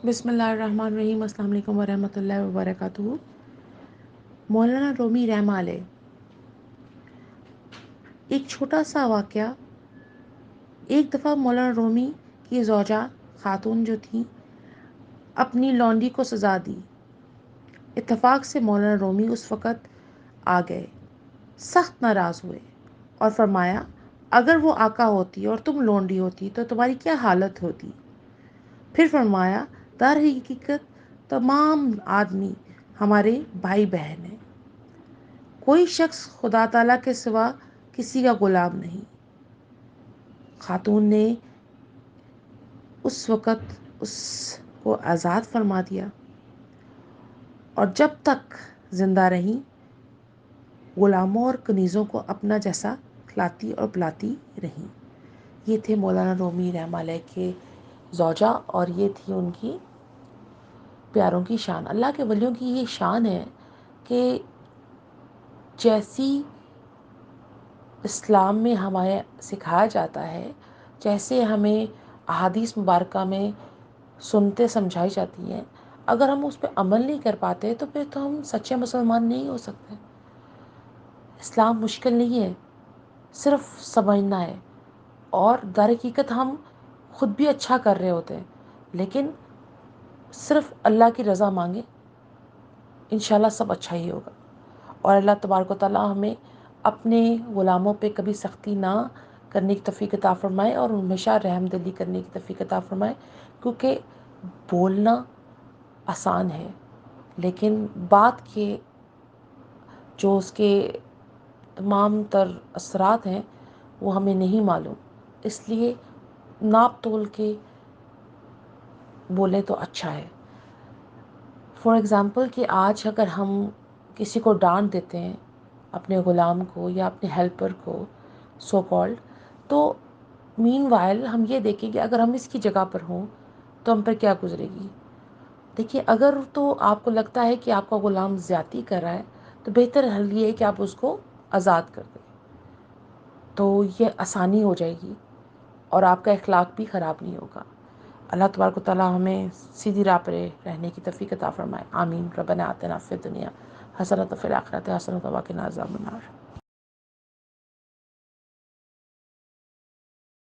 بسم اللہ الرحمن الرحیم۔ السلام علیکم ورحمۃ اللہ وبرکاتہ۔ مولانا رومی رحمہ علیہ۔ ایک چھوٹا سا واقعہ۔ ایک دفعہ مولانا رومی کی زوجہ خاتون جو تھی اپنی لونڈی کو سزا دی۔ اتفاق سے مولانا رومی اس وقت آ گئے، سخت ناراض ہوئے اور فرمایا اگر وہ آقا ہوتی اور تم لونڈی ہوتی تو تمہاری کیا حالت ہوتی؟ پھر فرمایا در حقیقت تمام آدمی ہمارے بھائی بہن ہیں، کوئی شخص خدا تعالیٰ کے سوا کسی کا غلام نہیں۔ خاتون نے اس وقت اس کو آزاد فرما دیا اور جب تک زندہ رہی غلاموں اور کنیزوں کو اپنا جیسا کھلاتی اور پلاتی رہی۔ یہ تھے مولانا رومی رحمہ اللہ کے زوجہ اور یہ تھی ان کی پیاروں کی شان۔ اللہ کے ولیوں کی یہ شان ہے کہ جیسی اسلام میں ہمیں سکھایا جاتا ہے، جیسے ہمیں احادیث مبارکہ میں سنتے سمجھائی جاتی ہیں، اگر ہم اس پہ عمل نہیں کر پاتے تو پھر تو ہم سچے مسلمان نہیں ہو سکتے۔ اسلام مشکل نہیں ہے، صرف سمجھنا ہے، اور در حقیقت ہم خود بھی اچھا کر رہے ہوتے ہیں، لیکن صرف اللہ کی رضا مانگیں، انشاءاللہ سب اچھا ہی ہوگا۔ اور اللہ تبارک و تعالیٰ ہمیں اپنے غلاموں پہ کبھی سختی نہ کرنے کی توفیق عطا فرمائے اور ہمیشہ رحم دلی کرنے کی توفیق عطا فرمائے، کیونکہ بولنا آسان ہے لیکن بات کے جو اس کے تمام تر اثرات ہیں وہ ہمیں نہیں معلوم، اس لیے ناپ تول کے بولیں تو اچھا ہے۔ فار ایگزامپل کہ آج اگر ہم کسی کو ڈانٹ دیتے ہیں، اپنے غلام کو یا اپنے ہیلپر کو سو کالڈ، تو مین وائل ہم یہ دیکھیں کہ اگر ہم اس کی جگہ پر ہوں تو ہم پر کیا گزرے گی۔ دیکھیے اگر تو آپ کو لگتا ہے کہ آپ کا غلام زیادتی کر رہا ہے تو بہتر حل یہ ہے کہ آپ اس کو آزاد کر دیں، تو یہ آسانی ہو جائے گی اور آپ کا اخلاق بھی خراب نہیں ہوگا۔ اللہ تبارک و تعالیٰ ہمیں سیدھی راہ پر رہنے کی توفیق عطا فرمائے، آمین۔ ربنا آتنا فی الدنیا حسنۃ وفی الآخرۃ حسنۃ وقنا عذاب النار۔